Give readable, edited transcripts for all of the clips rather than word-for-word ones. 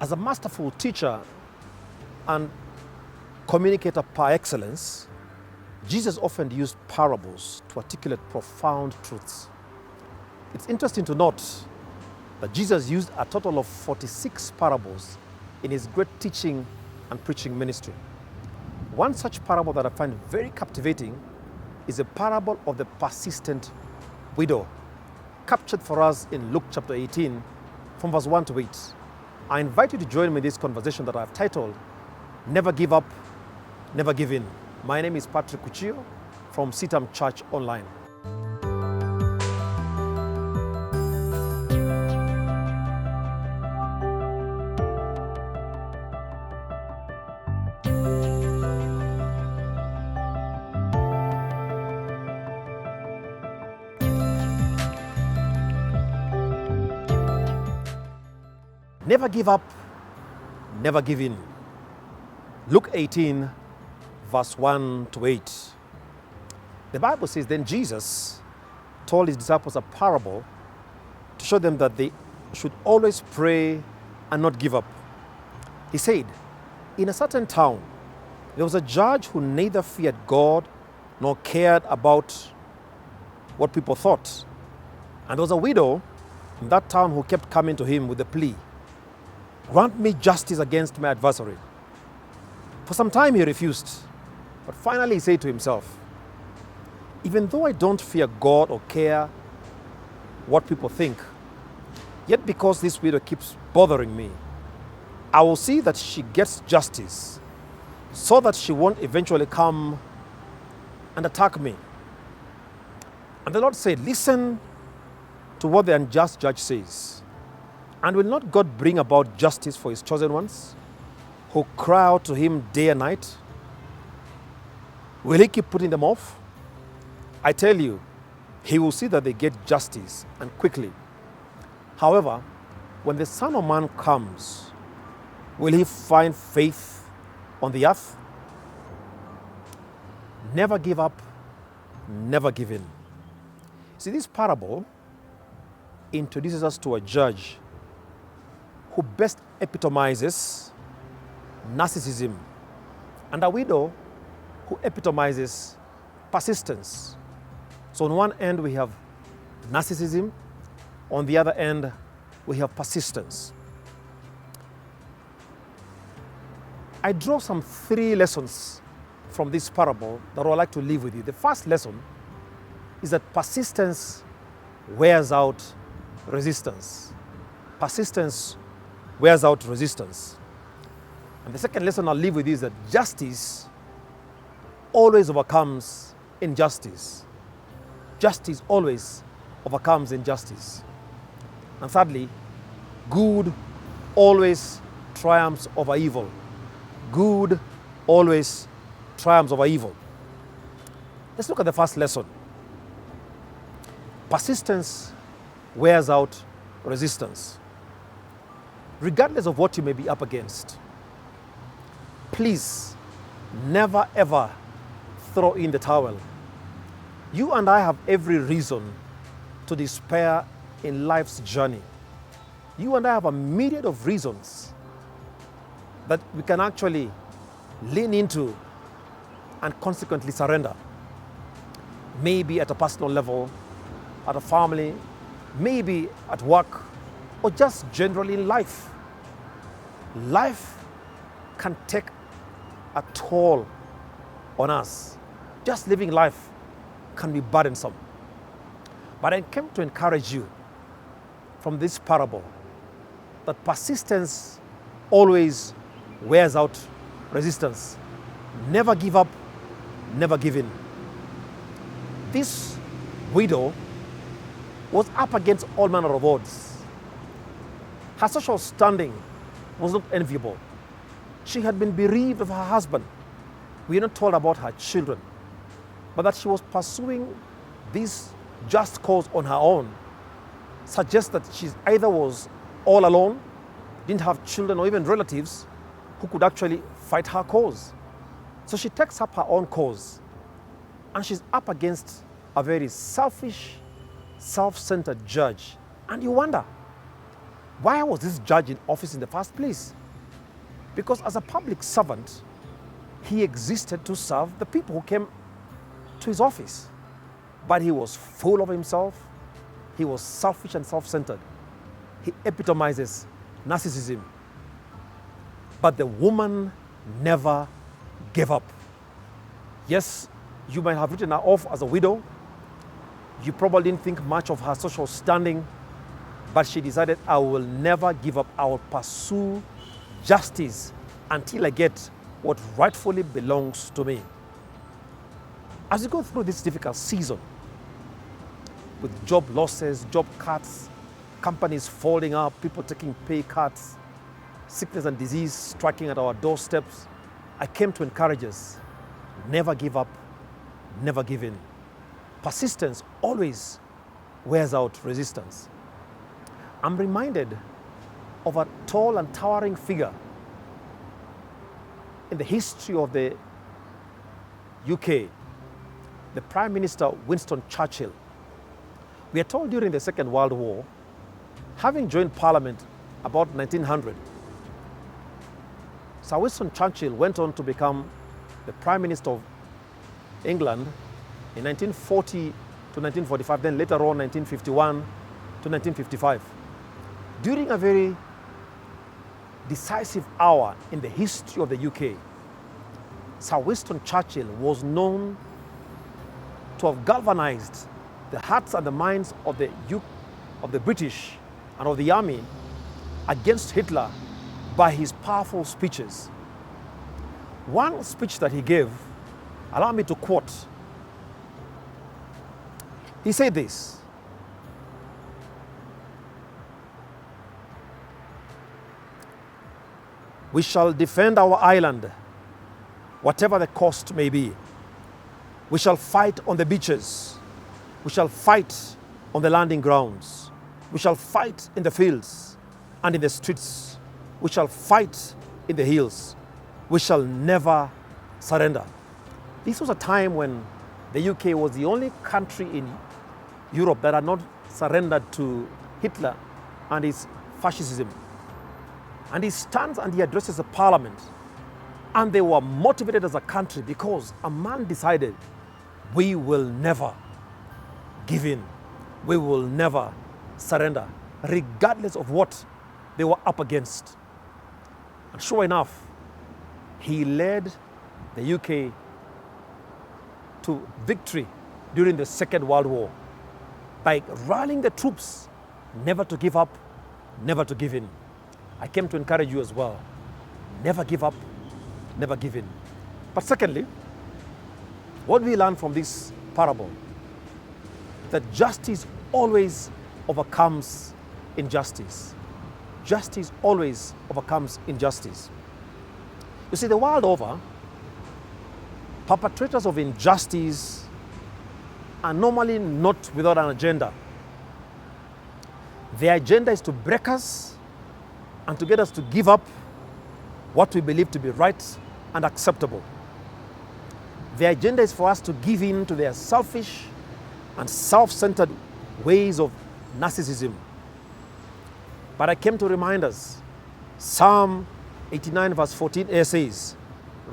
As a masterful teacher and communicator par excellence, Jesus often used parables to articulate profound truths. It's interesting to note that Jesus used a total of 46 parables in his great teaching and preaching ministry. One such parable that I find very captivating is a parable of the persistent widow, captured for us in Luke chapter 18 from verse 1 to 8. I invite you to join me in this conversation that I've titled, Never Give Up, Never Give In. My name is Patrick Kuchio from CITAM ChurchOnline. Never give up, never give in. Luke 18, verse 1 to 8. The Bible says, Then Jesus told his disciples a parable to show them that they should always pray and not give up. He said, In a certain town, there was a judge who neither feared God nor cared about what people thought. And there was a widow in that town who kept coming to him with the plea, Grant me justice against my adversary. For some time he refused, but finally he said to himself, Even though I don't fear God or care what people think, yet because this widow keeps bothering me, I will see that she gets justice so that she won't eventually come and attack me. And the Lord said, Listen to what the unjust judge says. And will not God bring about justice for his chosen ones, who cry out to him day and night? Will he keep putting them off? I tell you, he will see that they get justice, and quickly. However, when the Son of Man comes, will he find faith on the earth? Never give up, never give in. See, this parable introduces us to a judge who best epitomizes narcissism, and a widow who epitomizes persistence. So on one end we have narcissism, on the other end we have persistence. I draw some 3 lessons from this parable that I would like to leave with you. The first lesson is that persistence wears out resistance. Persistence wears out resistance. And the second lesson I'll leave with you is that justice always overcomes injustice. Justice always overcomes injustice. And thirdly, good always triumphs over evil. Good always triumphs over evil. Let's look at the first lesson. Persistence wears out resistance. Regardless of what you may be up against, please never ever throw in the towel. You and I have every reason to despair in life's journey. You and I have a myriad of reasons that we can actually lean into and consequently surrender. Maybe at a personal level, at a family, maybe at work, or just generally in life. Life can take a toll on us. Just living life can be burdensome. But I came to encourage you from this parable that persistence always wears out resistance. Never give up, never give in. This widow was up against all manner of odds. Her social standing was not enviable. She had been bereaved of her husband. We are not told about her children, but that she was pursuing this just cause on her own suggests that she either was all alone, didn't have children or even relatives who could actually fight her cause. So she takes up her own cause, and she's up against a very selfish, self-centered judge. And you wonder, Why was this judge in office in the first place? Because as a public servant, he existed to serve the people who came to his office. But he was full of himself. He was selfish and self-centered. He epitomizes narcissism. But the woman never gave up. Yes, you might have written her off as a widow. You probably didn't think much of her social standing, but she decided, I will never give up. I will pursue justice until I get what rightfully belongs to me. As you go through this difficult season, with job losses, job cuts, companies folding up, people taking pay cuts, sickness and disease striking at our doorsteps, I came to encourage us, never give up, never give in. Persistence always wears out resistance. I'm reminded of a tall and towering figure in the history of the UK, the Prime Minister Winston Churchill. We are told during the Second World War, having joined Parliament about 1900, Sir Winston Churchill went on to become the Prime Minister of England in 1940 to 1945, then later on 1951 to 1955. During a very decisive hour in the history of the UK, Sir Winston Churchill was known to have galvanized the hearts and the minds of the British and of the army against Hitler by his powerful speeches. One speech that he gave, allow me to quote. He said this: "We shall defend our island, whatever the cost may be. We shall fight on the beaches. We shall fight on the landing grounds. We shall fight in the fields and in the streets. We shall fight in the hills. We shall never surrender." This was a time when the UK was the only country in Europe that had not surrendered to Hitler and his fascism. And he stands and he addresses the parliament. And they were motivated as a country because a man decided, we will never give in. We will never surrender, regardless of what they were up against. And sure enough, he led the UK to victory during the Second World War by rallying the troops never to give up, never to give in. I came to encourage you as well. Never give up, never give in. But secondly, what we learn from this parable, that justice always overcomes injustice. Justice always overcomes injustice. You see, the world over, perpetrators of injustice are normally not without an agenda. Their agenda is to break us and to get us to give up what we believe to be right and acceptable. Their agenda is for us to give in to their selfish and self-centered ways of narcissism. But I came to remind us, Psalm 89 verse 14a says,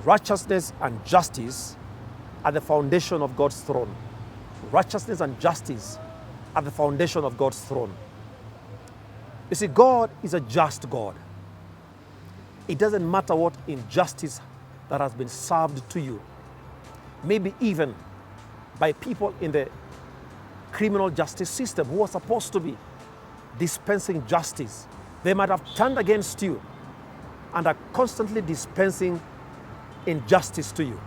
righteousness and justice are the foundation of God's throne. Righteousness and justice are the foundation of God's throne. You see, God is a just God. It doesn't matter what injustice that has been served to you, maybe even by people in the criminal justice system who are supposed to be dispensing justice. They might have turned against you and are constantly dispensing injustice to you.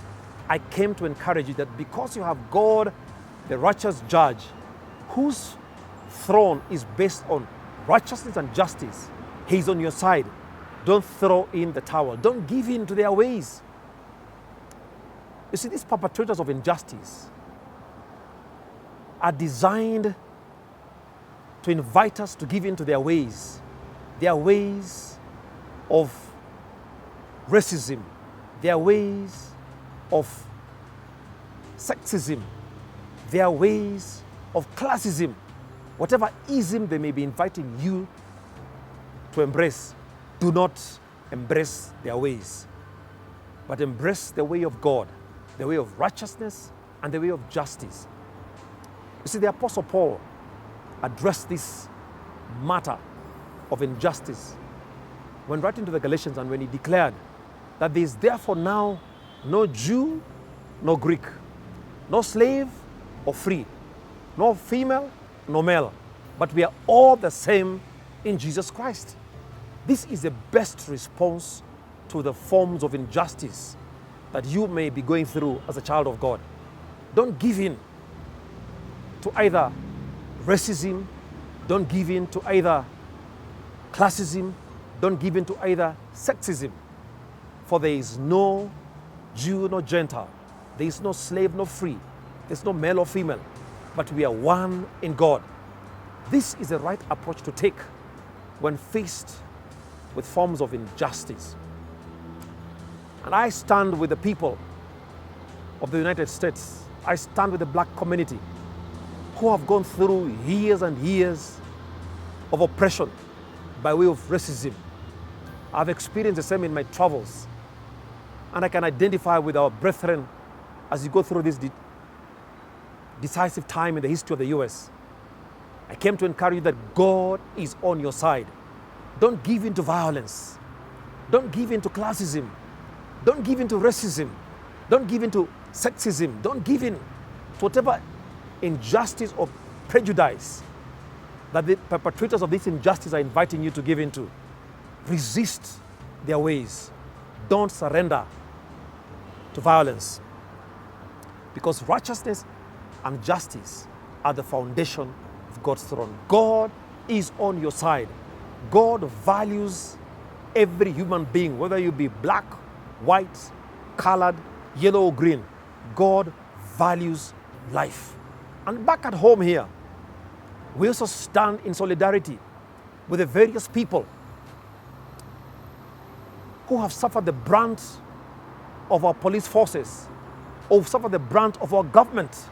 I came to encourage you that because you have God, the righteous judge, whose throne is based on righteousness and justice, He's on your side. Don't throw in the towel. Don't give in to their ways. You see, these perpetrators of injustice are designed to invite us to give in to their ways of racism, their ways of sexism, their ways of classism, whatever ism they may be inviting you to embrace. Do not embrace their ways, but embrace the way of God, the way of righteousness and the way of justice. You see, the Apostle Paul addressed this matter of injustice when writing to the Galatians, and when he declared that there is therefore now no Jew, no Greek, no slave or free, no female, no male, but we are all the same in Jesus Christ. This is the best response to the forms of injustice that you may be going through as a child of God. Don't give in to either racism, don't give in to either classism, don't give in to either sexism. For there is no Jew, no Gentile. There is no slave, no free. There's no male or female. But we are one in God. This is the right approach to take when faced with forms of injustice. And I stand with the people of the United States. I stand with the black community who have gone through years and years of oppression by way of racism. I've experienced the same in my travels. And I can identify with our brethren as you go through this decisive time in the history of the US. I came to encourage you that God is on your side. Don't give in to violence. Don't give in to classism. Don't give in to racism. Don't give in to sexism. Don't give in to whatever injustice or prejudice that the perpetrators of this injustice are inviting you to give into. Resist their ways. Don't surrender to violence. Because righteousness and justice are the foundation of God's throne. God is on your side. God values every human being, whether you be black, white, colored, yellow or green. God values life. And back at home here, we also stand in solidarity with the various people who have suffered the brunt of our police forces, or suffered the brunt of our government.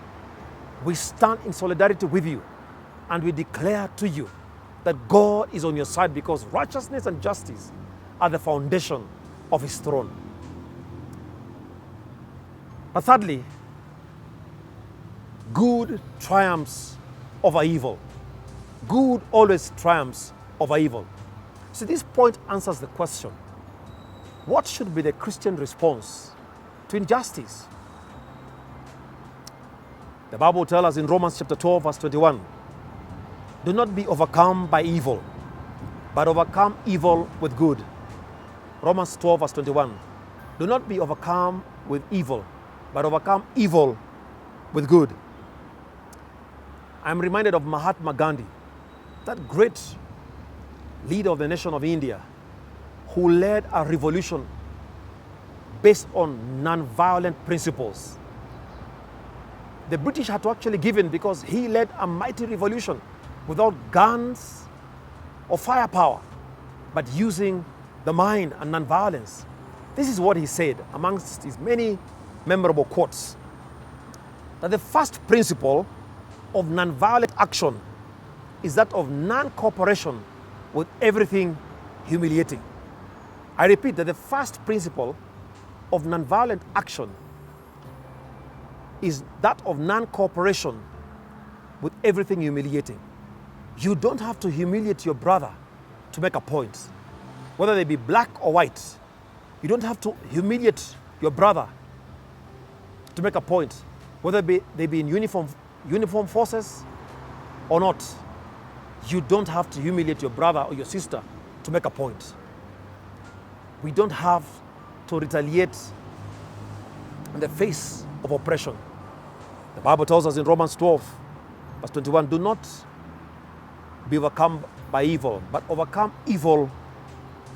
We stand in solidarity with you, and we declare to you that God is on your side, because righteousness and justice are the foundation of His throne. But thirdly, good triumphs over evil. Good always triumphs over evil. So this point answers the question, what should be the Christian response to injustice? The Bible tells us in Romans chapter 12, verse 21, do not be overcome by evil, but overcome evil with good. Romans 12, verse 21. Do not be overcome with evil, but overcome evil with good. I'm reminded of Mahatma Gandhi, that great leader of the nation of India, who led a revolution based on non-violent principles. The British had to actually give in, because he led a mighty revolution without guns or firepower, but using the mind and non-violence. This is what he said amongst his many memorable quotes, that the first principle of non-violent action is that of non-cooperation with everything humiliating. I repeat that the first principle of non-violent action is that of non-cooperation with everything humiliating. You don't have to humiliate your brother to make a point, whether they be black or white. You don't have to humiliate your brother to make a point, whether they be in uniform forces or not. You don't have to humiliate your brother or your sister to make a point. We don't have to retaliate in the face of oppression. The Bible tells us in Romans 12, verse 21, do not be overcome by evil, but overcome evil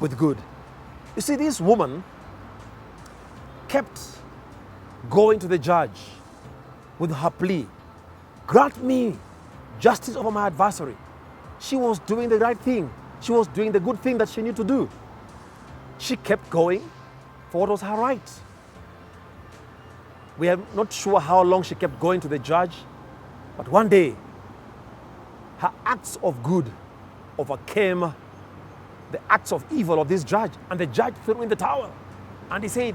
with good. You see, this woman kept going to the judge with her plea, grant me justice over my adversary. She was doing the right thing. She was doing the good thing that she needed to do. She kept going for what was her right. We are not sure how long she kept going to the judge, but one day, her acts of good overcame the acts of evil of this judge. And the judge threw him in the tower. And he said,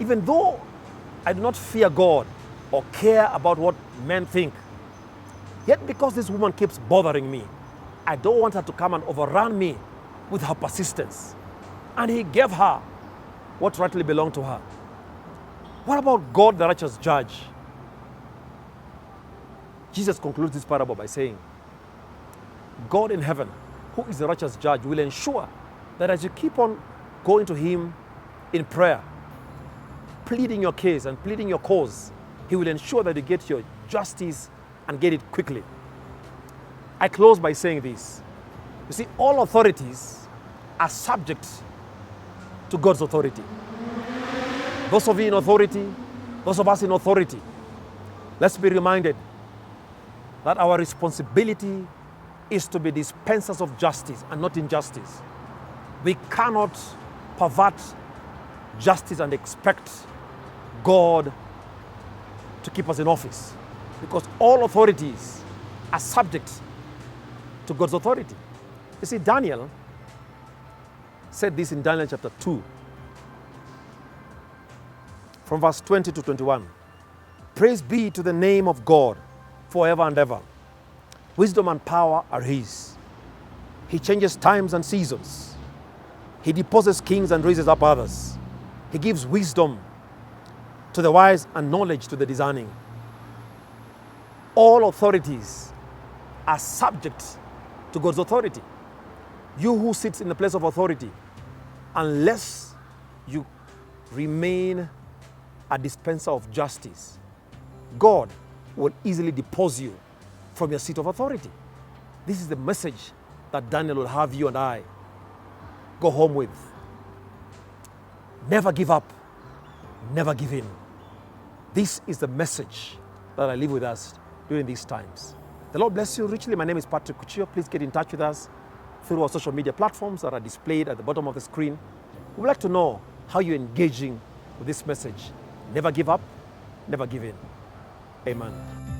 even though I do not fear God or care about what men think, yet because this woman keeps bothering me, I don't want her to come and overrun me with her persistence. And he gave her what rightly belonged to her. What about God, the righteous judge? Jesus concludes this parable by saying, God in heaven, who is the righteous judge, will ensure that as you keep on going to him in prayer, pleading your case and pleading your cause, he will ensure that you get your justice and get it quickly. I close by saying this. You see, all authorities are subject to God's authority. Those of you in authority, those of us in authority, let's be reminded that our responsibility is to be dispensers of justice and not injustice. We cannot pervert justice and expect God to keep us in office, because all authorities are subject to God's authority. You see, Daniel said this in Daniel chapter 2, from verse 20 to 21. Praise be to the name of God forever and ever. Wisdom and power are his. He changes times and seasons. He deposes kings and raises up others. He gives wisdom to the wise and knowledge to the discerning. All authorities are subject to God's authority. You who sits in the place of authority, unless you remain a dispenser of justice, God will easily depose you from your seat of authority. This is the message that Daniel will have you and I go home with. Never give up, never give in. This is the message that I leave with us during these times. The Lord bless you richly. My name is Patrick Kuchio. Please get in touch with us through our social media platforms that are displayed at the bottom of the screen. We would like to know how you're engaging with this message. Never give up, never give in. Amen.